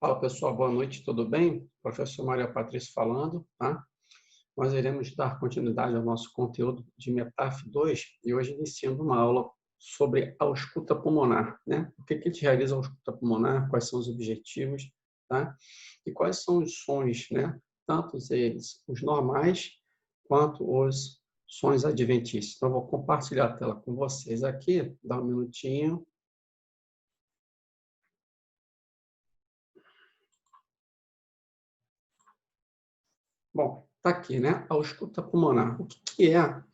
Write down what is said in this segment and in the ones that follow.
Fala pessoal, boa noite, tudo bem? Professor Maria Patrícia falando, tá? Nós iremos dar continuidade ao nosso conteúdo de METAF 2 e hoje iniciando uma aula sobre a ausculta pulmonar, né? O que a gente realiza a ausculta pulmonar, quais são os objetivos, tá? E quais são os sons, né? Tanto eles, os normais, quanto os sons adventícios. Então, eu vou compartilhar a tela com vocês aqui, dá um minutinho. Bom, está aqui, né? A ausculta pulmonar. O que é a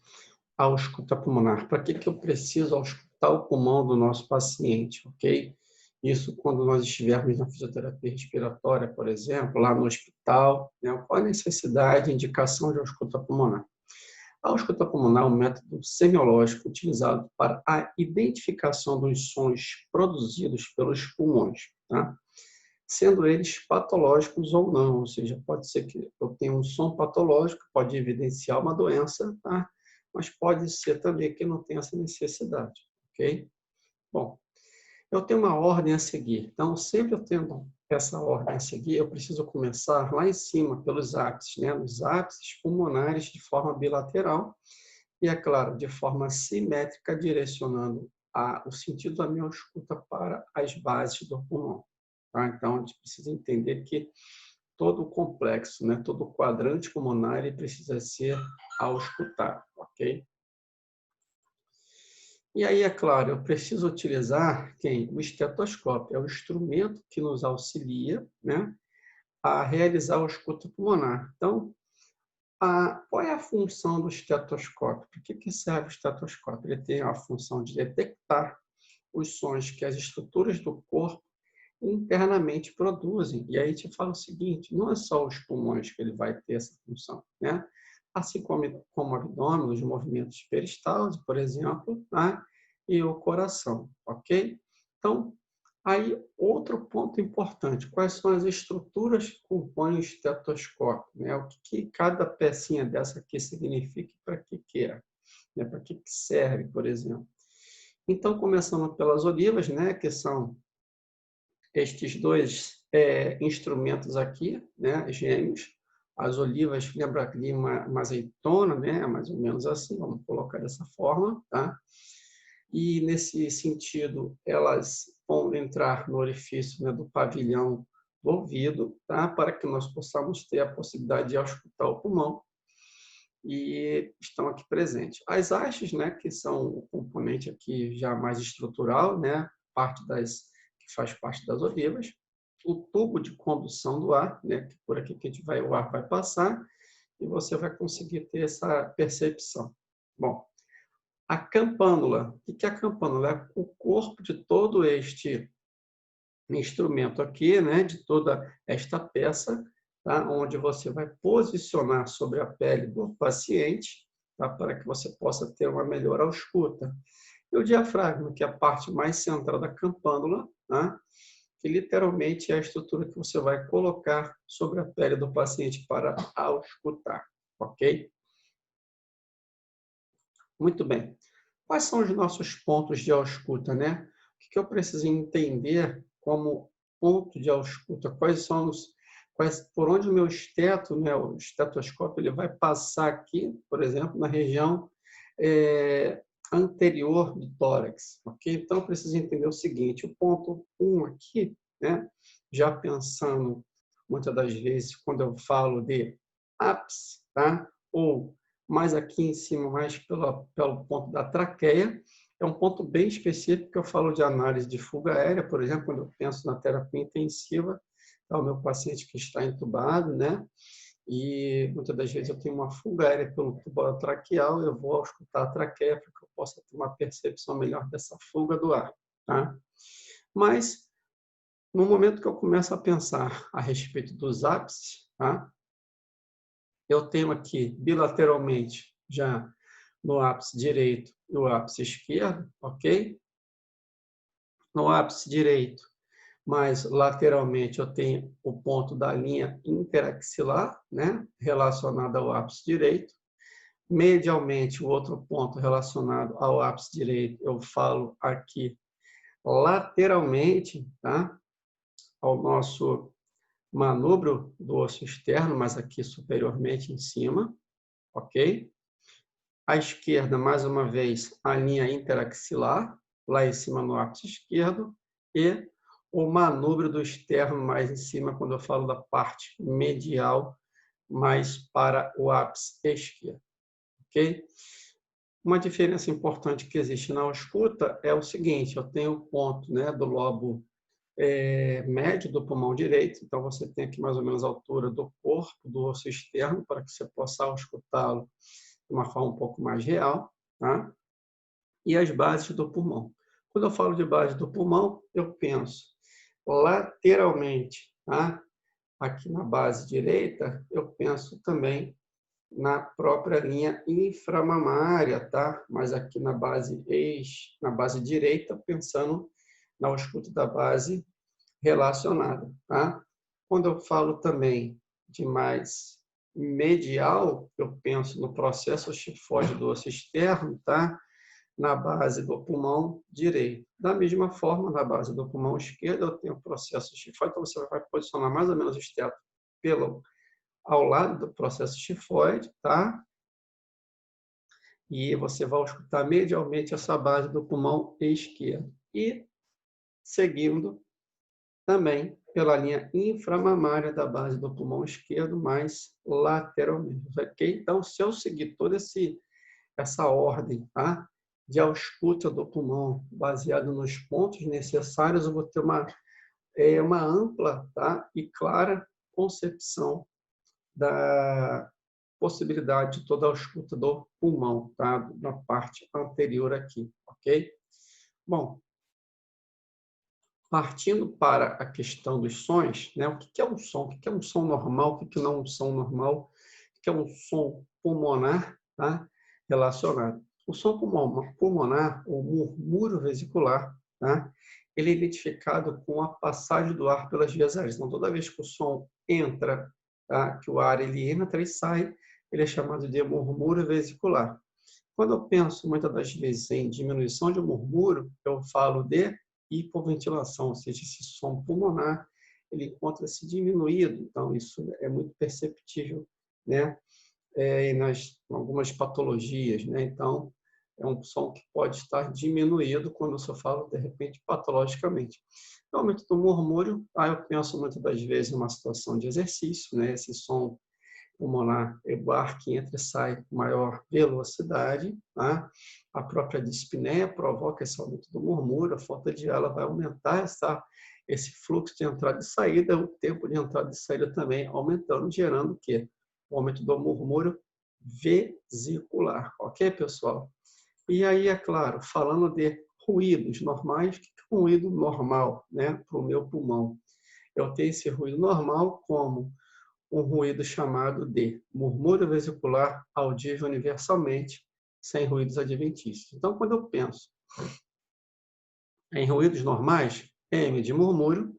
ausculta pulmonar? Para que eu preciso auscultar o pulmão do nosso paciente, ok? Isso quando nós estivermos na fisioterapia respiratória, por exemplo, lá no hospital, né? Qual a necessidade, indicação de ausculta pulmonar? A ausculta pulmonar é um método semiológico utilizado para a identificação dos sons produzidos pelos pulmões, tá? Sendo eles patológicos ou não, ou seja, pode ser que eu tenha um som patológico, pode evidenciar uma doença, tá? Mas pode ser também que não tenha essa necessidade, ok? Bom, eu tenho uma ordem a seguir, então sempre eu tendo essa ordem a seguir, eu preciso começar lá em cima, pelos ápices, né? Os ápices pulmonares de forma bilateral e, é claro, de forma simétrica, direcionando o sentido da minha escuta para as bases do pulmão. Tá? Então, a gente precisa entender que todo o complexo, né, todo o quadrante pulmonar, ele precisa ser auscultado, ok? E aí, é claro, eu preciso utilizar quem? O estetoscópio, é o instrumento que nos auxilia, né, a realizar a ausculta pulmonar. Então, qual é a função do estetoscópio? Para que serve o estetoscópio? Ele tem a função de detectar os sons que as estruturas do corpo internamente produzem. E aí a gente fala o seguinte, não é só os pulmões que ele vai ter essa função, né? Assim como o abdômen, os movimentos peristalse, por exemplo, tá? E o coração, ok? Então, aí outro ponto importante, quais são as estruturas que compõem o estetoscópio, né? O que cada pecinha dessa aqui significa e para que é, né? Para que serve, por exemplo. Então, começando pelas olivas, né? Que são estes dois instrumentos aqui, né, gêmeos, as olivas, lembra ali uma azeitona, né, mais ou menos assim, vamos colocar dessa forma, tá? E, nesse sentido, elas vão entrar no orifício, né, do pavilhão do ouvido, tá? Para que nós possamos ter a possibilidade de auscultar o pulmão, e estão aqui presentes. As hastes, né, que são o componente aqui já mais estrutural, né, que faz parte das olivas, o tubo de condução do ar, né, que por aqui que o ar vai passar, e você vai conseguir ter essa percepção. Bom, a campânula. O que é a campânula? É o corpo de todo este instrumento aqui, né, de toda esta peça, tá, onde você vai posicionar sobre a pele do paciente, tá, para que você possa ter uma melhor ausculta. E o diafragma, que é a parte mais central da campânula, tá, que literalmente é a estrutura que você vai colocar sobre a pele do paciente para auscultar, ok? Muito bem. Quais são os nossos pontos de ausculta, né? O que eu preciso entender como ponto de ausculta? Por onde o meu né, o estetoscópio, ele vai passar aqui, por exemplo, na região anterior do tórax, ok? Então, eu preciso entender o seguinte, o ponto 1 aqui, né, já pensando muitas das vezes quando eu falo de ápice, tá? Ou mais aqui em cima, mais pelo ponto da traqueia, é um ponto bem específico que eu falo de análise de fuga aérea, por exemplo, quando eu penso na terapia intensiva, é o meu paciente que está entubado, né? E muitas das vezes eu tenho uma fuga aérea pelo tubo traqueal, eu vou auscultar a traqueia para que eu possa ter uma percepção melhor dessa fuga do ar, tá? Mas, no momento que eu começo a pensar a respeito dos ápices, tá? Eu tenho aqui bilateralmente já no ápice direito e o ápice esquerdo, ok? No ápice direito, mais lateralmente, eu tenho o ponto da linha interaxilar, né? Relacionado ao ápice direito. Medialmente, o outro ponto relacionado ao ápice direito, eu falo aqui lateralmente, tá? Ao nosso manubrio do osso externo, mas aqui superiormente em cima, ok? À esquerda, mais uma vez, a linha interaxilar, lá em cima no ápice esquerdo, e o manúbrio do externo mais em cima, quando eu falo da parte medial, mais para o ápice esquerdo, ok? Uma diferença importante que existe na ausculta é o seguinte, eu tenho o ponto, né, do lobo médio do pulmão direito, então você tem aqui mais ou menos a altura do corpo, do osso externo, para que você possa auscultá-lo de uma forma um pouco mais real, tá? E as bases do pulmão. Quando eu falo de base do pulmão, eu penso lateralmente, tá? Aqui na base direita, eu penso também na própria linha inframamária, tá? Mas aqui na base direita, pensando na ausculta da base relacionada, tá? Quando eu falo também de mais medial, eu penso no processo chifóide do osso externo, tá? Na base do pulmão direito. Da mesma forma, na base do pulmão esquerdo, eu tenho o processo chifóide, então você vai posicionar mais ou menos o esteto ao lado do processo chifóide, tá? E você vai escutar medialmente essa base do pulmão esquerdo. E seguindo também pela linha inframamária da base do pulmão esquerdo, mais lateralmente, ok? Então, se eu seguir toda essa ordem, tá? De ausculta do pulmão, baseado nos pontos necessários, eu vou ter uma ampla, tá? E clara concepção da possibilidade de toda a ausculta do pulmão, tá? Na parte anterior aqui, ok? Bom, partindo para a questão dos sons, né? O que é um som? O que é um som normal? O que não é um som normal? O que é um som pulmonar, tá? Relacionado. O som pulmonar, ou murmúrio vesicular, tá? Ele é identificado com a passagem do ar pelas vias aéreas. Então, toda vez que o som entra, tá? Que o ar ele entra e sai, ele é chamado de murmúrio vesicular. Quando eu penso, muitas das vezes, em diminuição de murmúrio, eu falo de hipoventilação, ou seja, esse som pulmonar, ele encontra-se diminuído. Então, isso é muito perceptível, né? Nas algumas patologias, né? Então, é um som que pode estar diminuído quando eu só falo, de repente, patologicamente. No aumento do murmúrio, eu penso muitas das vezes numa situação de exercício, né? Esse som pulmonar, o ar que entra e sai com maior velocidade, tá? A própria dispneia provoca esse aumento do murmúrio, a falta de ar ela vai aumentar esse fluxo de entrada e saída, o tempo de entrada e saída também aumentando, gerando o quê? O aumento do murmúrio vesicular, ok, pessoal? E aí, é claro, falando de ruídos normais, o que é um ruído normal, né, para o meu pulmão? Eu tenho esse ruído normal como um ruído chamado de murmúrio vesicular audível universalmente, sem ruídos adventícios. Então, quando eu penso em ruídos normais, M de murmúrio,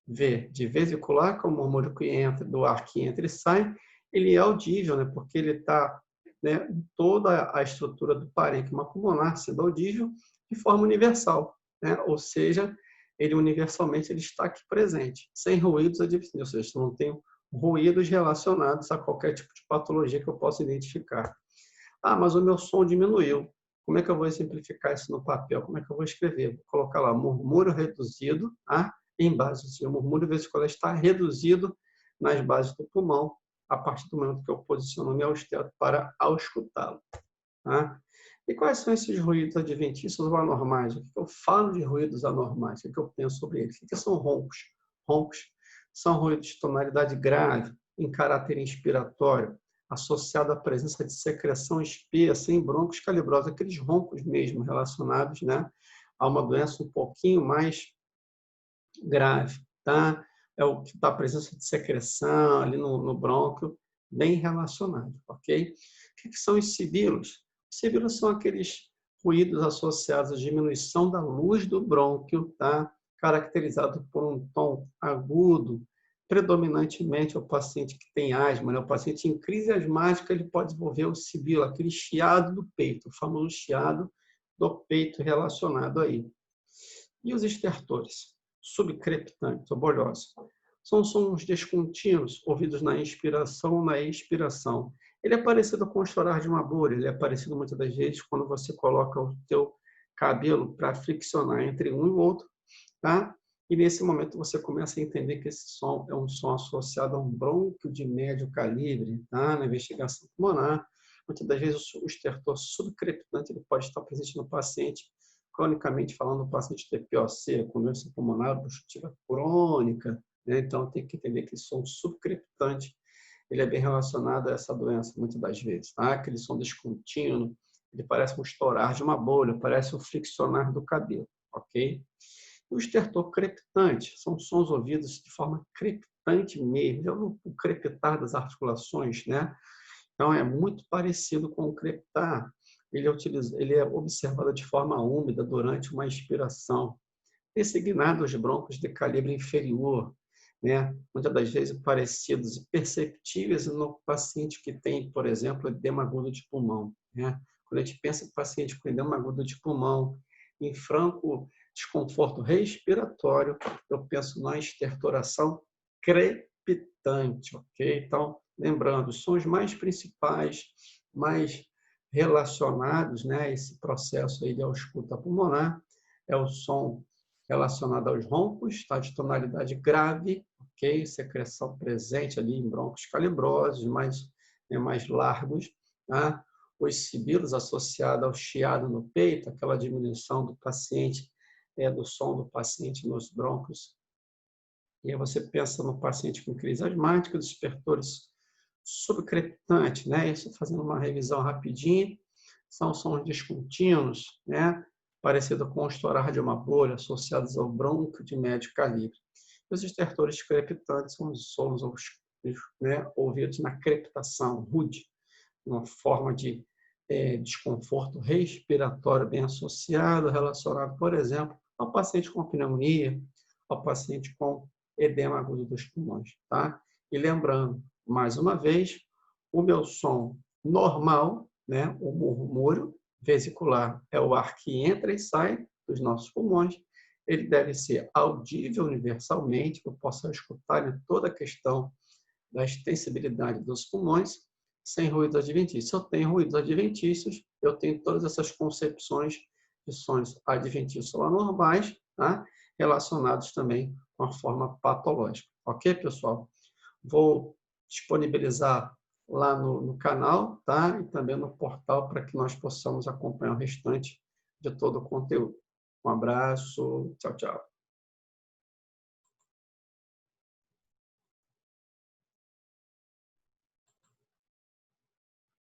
V de vesicular, que é o murmúrio que entra, do ar que entra e sai, ele é audível, né, porque ele está, né, toda a estrutura do parênquima pulmonar sendo audível de forma universal, né, ou seja, ele universalmente ele está aqui presente, sem ruídos adventícios, ou seja, eu não tenho ruídos relacionados a qualquer tipo de patologia que eu possa identificar. Mas o meu som diminuiu. Como é que eu vou exemplificar isso no papel? Como é que eu vou escrever? Vou colocar lá murmúrio reduzido em base. O murmúrio vesicular está reduzido nas bases do pulmão, a partir do momento que eu posiciono o meu austeto para auscultá-lo. Tá? E quais são esses ruídos adventícios ou anormais? O que eu falo de ruídos anormais? O que eu penso sobre eles? O que são roncos? Roncos são ruídos de tonalidade grave, em caráter inspiratório, associado à presença de secreção espessa em brônquios calibrosos, aqueles roncos mesmo relacionados, né, a uma doença um pouquinho mais grave, tá? É o que está a presença de secreção ali no brônquio, bem relacionado, ok? O que são os sibilos? Os sibilos são aqueles ruídos associados à diminuição da luz do brônquio, tá? Caracterizado por um tom agudo, predominantemente o paciente que tem asma, né? O paciente em crise asmática, ele pode desenvolver o sibilo, aquele chiado do peito, o famoso chiado do peito relacionado aí. E os estertores? Subcrepitantes, ou bolhosos. São sons descontínuos, ouvidos na inspiração, na expiração. Ele é parecido com o estourar de uma bolha, ele é parecido muitas das vezes quando você coloca o teu cabelo para friccionar entre um e o outro, tá? E nesse momento você começa a entender que esse som é um som associado a um brônquio de médio calibre, tá? Na investigação pulmonar. Muitas das vezes o estertor subcrepitante ele pode estar presente no paciente, cronicamente falando, no paciente TPOC, com doença pulmonar obstrutiva crônica, né? Então tem que entender que esse som subcrepitante ele é bem relacionado a essa doença, muitas das vezes, tá? Aquele som descontínuo, ele parece um estourar de uma bolha, parece um friccionar do cabelo, ok? E o estertor crepitante, são sons ouvidos de forma crepitante mesmo, o crepitar das articulações, né? Então, é muito parecido com o crepitar. Ele é observado de forma úmida durante uma expiração, designado os brônquios de calibre inferior, né? Muitas das vezes parecidos e perceptíveis no paciente que tem, por exemplo, edema agudo de pulmão, né? Quando a gente pensa em paciente com edema agudo de pulmão, em franco desconforto respiratório, eu penso na estertoração crepitante, ok? Então, lembrando, os sons mais principais, mais relacionados, né, a esse processo aí de ausculta pulmonar, é o som relacionado aos roncos, tá, de tonalidade grave, ok? Secreção presente ali em brônquios calibrosos, mais largos, tá? Os sibilos associados ao chiado no peito, aquela diminuição do paciente, do som do paciente nos brônquios. E aí você pensa no paciente com crise asmática, dos estertores subcrepitantes, né? Isso fazendo uma revisão rapidinha, são sons descontínuos, né? Parecido com o estourar de uma bolha, associados ao brônquio de médio calibre. Os estertores crepitantes são os sons, né, ouvidos na crepitação, rude, uma forma de desconforto respiratório bem associado, relacionado, por exemplo, ao paciente com pneumonia, ao paciente com edema agudo dos pulmões, tá? E lembrando, mais uma vez, o meu som normal, né, o murmúrio vesicular, é o ar que entra e sai dos nossos pulmões, ele deve ser audível universalmente, que eu possa escutar em toda a questão da extensibilidade dos pulmões, sem ruídos adventícios. Se eu tenho ruídos adventícios, eu tenho todas essas concepções de sons adventícios normais, tá? Relacionados também com a forma patológica. Ok, pessoal? Vou disponibilizar lá no canal, tá? E também no portal para que nós possamos acompanhar o restante de todo o conteúdo. Um abraço, tchau, tchau.